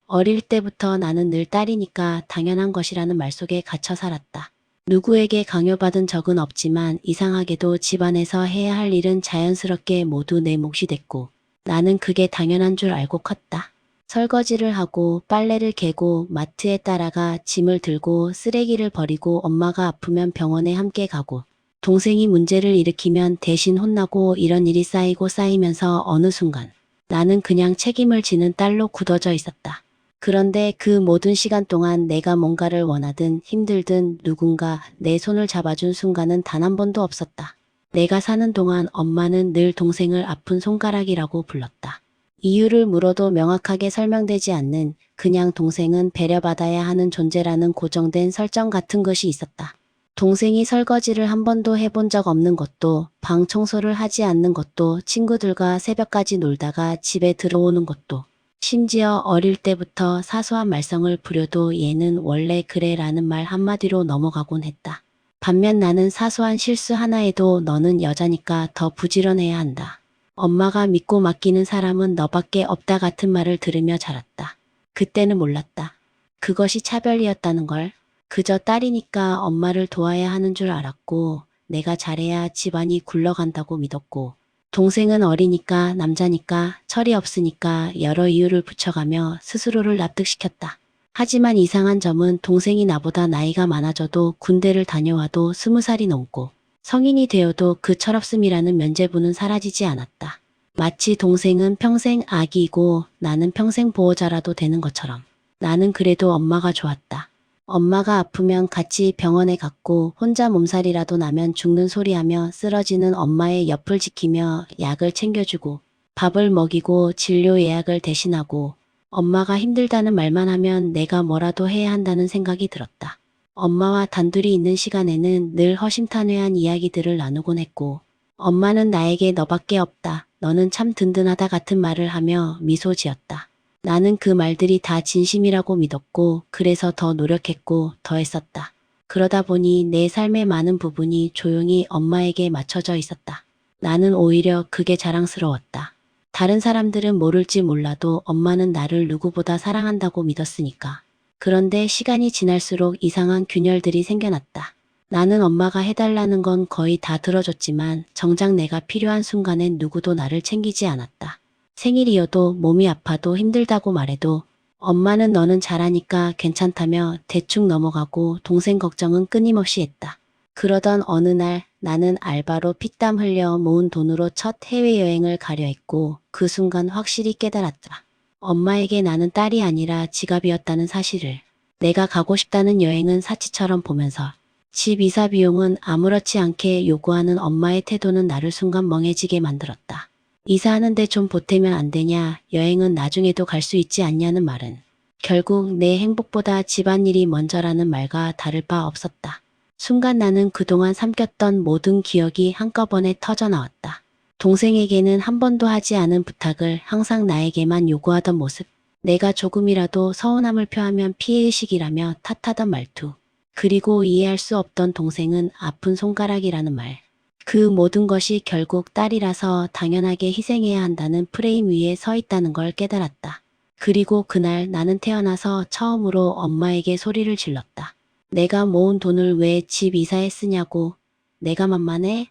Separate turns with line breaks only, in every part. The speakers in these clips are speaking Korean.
어릴 때부터 나는 늘 딸이니까 당연한 것이라는 말 속에 갇혀 살았다. 누구에게 강요받은 적은 없지만 이상하게도 집안에서 해야 할 일은 자연스럽게 모두 내 몫이 됐고 나는 그게 당연한 줄 알고 컸다. 설거지를 하고 빨래를 개고 마트에 따라가 짐을 들고 쓰레기를 버리고 엄마가 아프면 병원에 함께 가고 동생이 문제를 일으키면 대신 혼나고 이런 일이 쌓이고 쌓이면서 어느 순간 나는 그냥 책임을 지는 딸로 굳어져 있었다. 그런데 그 모든 시간 동안 내가 뭔가를 원하든 힘들든 누군가 내 손을 잡아준 순간은 단 한 번도 없었다. 내가 사는 동안 엄마는 늘 동생을 아픈 손가락이라고 불렀다. 이유를 물어도 명확하게 설명되지 않는 그냥 동생은 배려받아야 하는 존재라는 고정된 설정 같은 것이 있었다. 동생이 설거지를 한 번도 해본 적 없는 것도, 방 청소를 하지 않는 것도, 친구들과 새벽까지 놀다가 집에 들어오는 것도, 심지어 어릴 때부터 사소한 말썽을 부려도 얘는 원래 그래 라는 말 한마디로 넘어가곤 했다. 반면 나는 사소한 실수 하나에도 너는 여자니까 더 부지런해야 한다. 엄마가 믿고 맡기는 사람은 너밖에 없다 같은 말을 들으며 자랐다. 그때는 몰랐다. 그것이 차별이었다는 걸. 그저 딸이니까 엄마를 도와야 하는 줄 알았고 내가 잘해야 집안이 굴러간다고 믿었고 동생은 어리니까 남자니까 철이 없으니까 여러 이유를 붙여가며 스스로를 납득시켰다. 하지만 이상한 점은 동생이 나보다 나이가 많아져도 군대를 다녀와도 20살이 넘고 성인이 되어도 그 철없음이라는 면죄부는 사라지지 않았다. 마치 동생은 평생 아기이고 나는 평생 보호자라도 되는 것처럼. 나는 그래도 엄마가 좋았다. 엄마가 아프면 같이 병원에 갔고 혼자 몸살이라도 나면 죽는 소리하며 쓰러지는 엄마의 옆을 지키며 약을 챙겨주고 밥을 먹이고 진료 예약을 대신하고 엄마가 힘들다는 말만 하면 내가 뭐라도 해야 한다는 생각이 들었다. 엄마와 단둘이 있는 시간에는 늘 허심탄회한 이야기들을 나누곤 했고 엄마는 나에게 너밖에 없다. 너는 참 든든하다 같은 말을 하며 미소 지었다. 나는 그 말들이 다 진심이라고 믿었고 그래서 더 노력했고 더 했었다. 그러다 보니 내 삶의 많은 부분이 조용히 엄마에게 맞춰져 있었다. 나는 오히려 그게 자랑스러웠다. 다른 사람들은 모를지 몰라도 엄마는 나를 누구보다 사랑한다고 믿었으니까. 그런데 시간이 지날수록 이상한 균열들이 생겨났다. 나는 엄마가 해달라는 건 거의 다 들어줬지만 정작 내가 필요한 순간엔 누구도 나를 챙기지 않았다. 생일이어도 몸이 아파도 힘들다고 말해도 엄마는 너는 잘하니까 괜찮다며 대충 넘어가고 동생 걱정은 끊임없이 했다. 그러던 어느 날 나는 알바로 피땀 흘려 모은 돈으로 첫 해외여행을 가려 했고 그 순간 확실히 깨달았다. 엄마에게 나는 딸이 아니라 지갑이었다는 사실을. 내가 가고 싶다는 여행은 사치처럼 보면서 집 이사 비용은 아무렇지 않게 요구하는 엄마의 태도는 나를 순간 멍해지게 만들었다. 이사하는데 좀 보태면 안 되냐, 여행은 나중에도 갈 수 있지 않냐는 말은 결국 내 행복보다 집안일이 먼저라는 말과 다를 바 없었다. 순간 나는 그동안 삼켰던 모든 기억이 한꺼번에 터져 나왔다. 동생에게는 한 번도 하지 않은 부탁을 항상 나에게만 요구하던 모습, 내가 조금이라도 서운함을 표하면 피해의식이라며 탓하던 말투, 그리고 이해할 수 없던 동생은 아픈 손가락이라는 말. 그 모든 것이 결국 딸이라서 당연하게 희생해야 한다는 프레임 위에 서 있다는 걸 깨달았다. 그리고 그날 나는 태어나서 처음으로 엄마에게 소리를 질렀다. 내가 모은 돈을 왜 집 이사에 쓰냐고. 내가 만만해?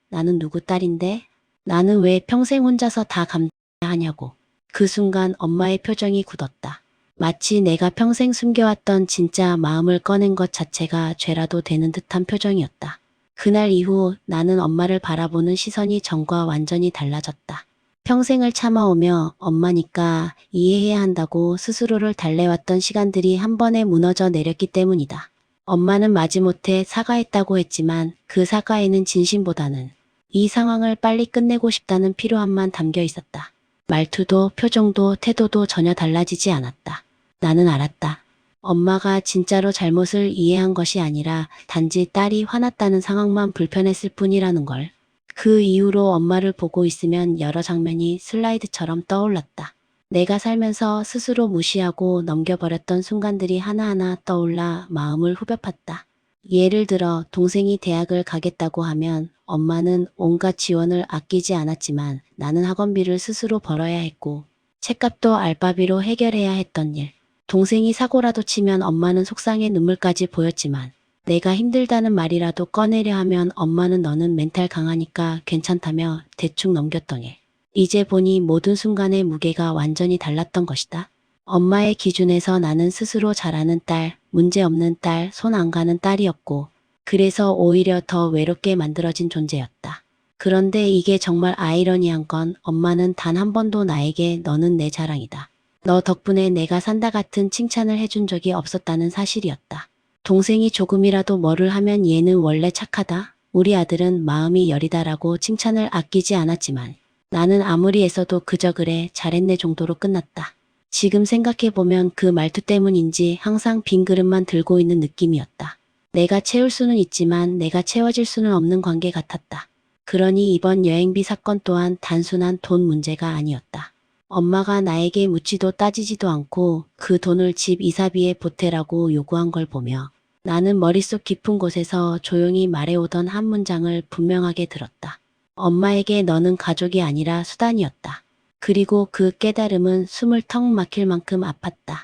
나는 누구 딸인데? 나는 왜 평생 혼자서 다 감당해야 하냐고. 그 순간 엄마의 표정이 굳었다. 마치 내가 평생 숨겨왔던 진짜 마음을 꺼낸 것 자체가 죄라도 되는 듯한 표정이었다. 그날 이후 나는 엄마를 바라보는 시선이 전과 완전히 달라졌다. 평생을 참아오며 엄마니까 이해해야 한다고 스스로를 달래왔던 시간들이 한 번에 무너져 내렸기 때문이다. 엄마는 마지못해 사과했다고 했지만 그 사과에는 진심보다는 이 상황을 빨리 끝내고 싶다는 피로함만 담겨 있었다. 말투도 표정도 태도도 전혀 달라지지 않았다. 나는 알았다. 엄마가 진짜로 잘못을 이해한 것이 아니라 단지 딸이 화났다는 상황만 불편했을 뿐이라는 걸. 그 이후로 엄마를 보고 있으면 여러 장면이 슬라이드처럼 떠올랐다. 내가 살면서 스스로 무시하고 넘겨버렸던 순간들이 하나하나 떠올라 마음을 후벼 팠다. 예를 들어 동생이 대학을 가겠다고 하면 엄마는 온갖 지원을 아끼지 않았지만 나는 학원비를 스스로 벌어야 했고 책값도 알바비로 해결해야 했던 일. 동생이 사고라도 치면 엄마는 속상해 눈물까지 보였지만 내가 힘들다는 말이라도 꺼내려 하면 엄마는 너는 멘탈 강하니까 괜찮다며 대충 넘겼더니 이제 보니 모든 순간의 무게가 완전히 달랐던 것이다. 엄마의 기준에서 나는 스스로 잘하는 딸, 문제없는 딸, 손 안 가는 딸이었고 그래서 오히려 더 외롭게 만들어진 존재였다. 그런데 이게 정말 아이러니한 건 엄마는 단 한 번도 나에게 너는 내 자랑이다. 너 덕분에 내가 산다 같은 칭찬을 해준 적이 없었다는 사실이었다. 동생이 조금이라도 뭐를 하면 얘는 원래 착하다. 우리 아들은 마음이 여리다라고 칭찬을 아끼지 않았지만 나는 아무리 애써도 그저 그래 잘했네 정도로 끝났다. 지금 생각해보면 그 말투 때문인지 항상 빈 그릇만 들고 있는 느낌이었다. 내가 채울 수는 있지만 내가 채워질 수는 없는 관계 같았다. 그러니 이번 여행비 사건 또한 단순한 돈 문제가 아니었다. 엄마가 나에게 묻지도 따지지도 않고 그 돈을 집 이사비에 보태라고 요구한 걸 보며 나는 머릿속 깊은 곳에서 조용히 말해오던 한 문장을 분명하게 들었다. 엄마에게 너는 가족이 아니라 수단이었다. 그리고 그 깨달음은 숨을 턱 막힐 만큼 아팠다.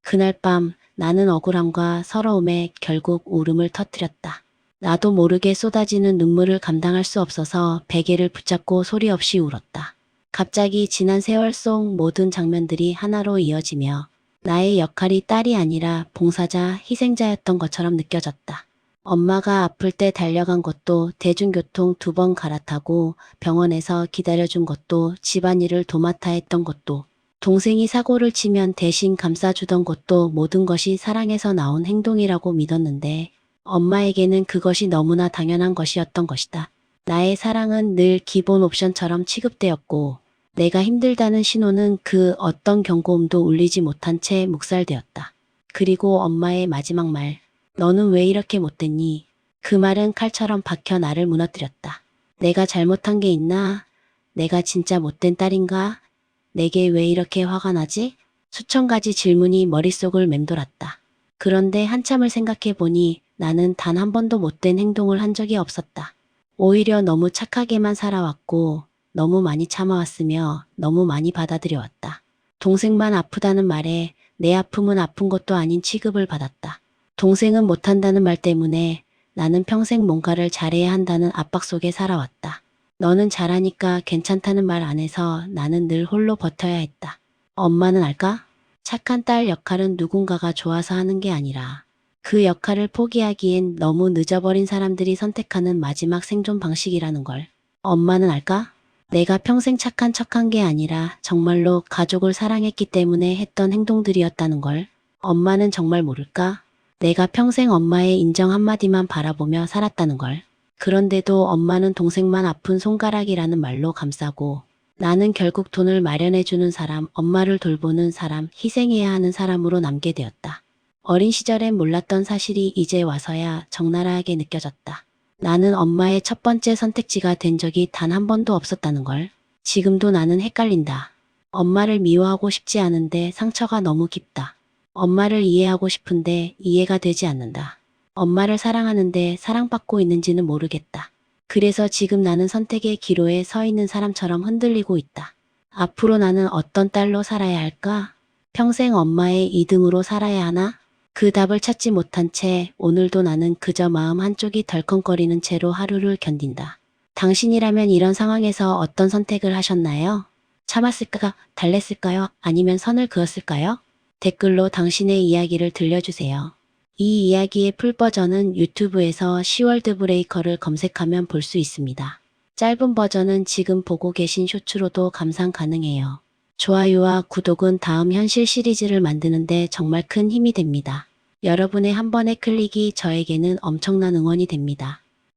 그날 밤 나는 억울함과 서러움에 결국 울음을 터뜨렸다. 나도 모르게 쏟아지는 눈물을 감당할 수 없어서 베개를 붙잡고 소리 없이 울었다. 갑자기 지난 세월 속 모든 장면들이 하나로 이어지며 나의 역할이 딸이 아니라 봉사자, 희생자였던 것처럼 느껴졌다. 엄마가 아플 때 달려간 것도 대중교통 2번 갈아타고 병원에서 기다려준 것도 집안일을 도맡아 했던 것도 동생이 사고를 치면 대신 감싸주던 것도 모든 것이 사랑에서 나온 행동이라고 믿었는데 엄마에게는 그것이 너무나 당연한 것이었던 것이다. 나의 사랑은 늘 기본 옵션처럼 취급되었고 내가 힘들다는 신호는 그 어떤 경고음도 울리지 못한 채 묵살되었다. 그리고 엄마의 마지막 말, 너는 왜 이렇게 못됐니? 그 말은 칼처럼 박혀 나를 무너뜨렸다. 내가 잘못한 게 있나? 내가 진짜 못된 딸인가? 내게 왜 이렇게 화가 나지? 수천 가지 질문이 머릿속을 맴돌았다. 그런데 한참을 생각해 보니 나는 단 한 번도 못된 행동을 한 적이 없었다. 오히려 너무 착하게만 살아왔고 너무 많이 참아왔으며 너무 많이 받아들여왔다. 동생만 아프다는 말에 내 아픔은 아픈 것도 아닌 취급을 받았다. 동생은 못한다는 말 때문에 나는 평생 뭔가를 잘해야 한다는 압박 속에 살아왔다. 너는 잘하니까 괜찮다는 말 안에서 나는 늘 홀로 버텨야 했다. 엄마는 알까? 착한 딸 역할은 누군가가 좋아서 하는 게 아니라 그 역할을 포기하기엔 너무 늦어버린 사람들이 선택하는 마지막 생존 방식이라는 걸. 엄마는 알까? 내가 평생 착한 척한 게 아니라 정말로 가족을 사랑했기 때문에 했던 행동들이었다는 걸. 엄마는 정말 모를까? 내가 평생 엄마의 인정 한마디만 바라보며 살았다는 걸. 그런데도 엄마는 동생만 아픈 손가락이라는 말로 감싸고 나는 결국 돈을 마련해주는 사람, 엄마를 돌보는 사람, 희생해야 하는 사람으로 남게 되었다. 어린 시절엔 몰랐던 사실이 이제 와서야 적나라하게 느껴졌다. 나는 엄마의 첫 번째 선택지가 된 적이 단 한 번도 없었다는 걸. 지금도 나는 헷갈린다. 엄마를 미워하고 싶지 않은데 상처가 너무 깊다. 엄마를 이해하고 싶은데 이해가 되지 않는다. 엄마를 사랑하는데 사랑받고 있는지는 모르겠다. 그래서 지금 나는 선택의 기로에 서 있는 사람처럼 흔들리고 있다. 앞으로 나는 어떤 딸로 살아야 할까? 평생 엄마의 2등으로 살아야 하나? 그 답을 찾지 못한 채 오늘도 나는 그저 마음 한쪽이 덜컹거리는 채로 하루를 견딘다. 당신이라면 이런 상황에서 어떤 선택을 하셨나요? 참았을까? 달랬을까요? 아니면 선을 그었을까요? 댓글로 당신의 이야기를 들려주세요. 이 이야기의 풀버전은 유튜브에서 시월드 브레이커를 검색하면 볼 수 있습니다. 짧은 버전은 지금 보고 계신 쇼츠로도 감상 가능해요. 좋아요와 구독은 다음 현실 시리즈를 만드는데 정말 큰 힘이 됩니다. 여러분의 한 번의 클릭이 저에게는 엄청난 응원이 됩니다.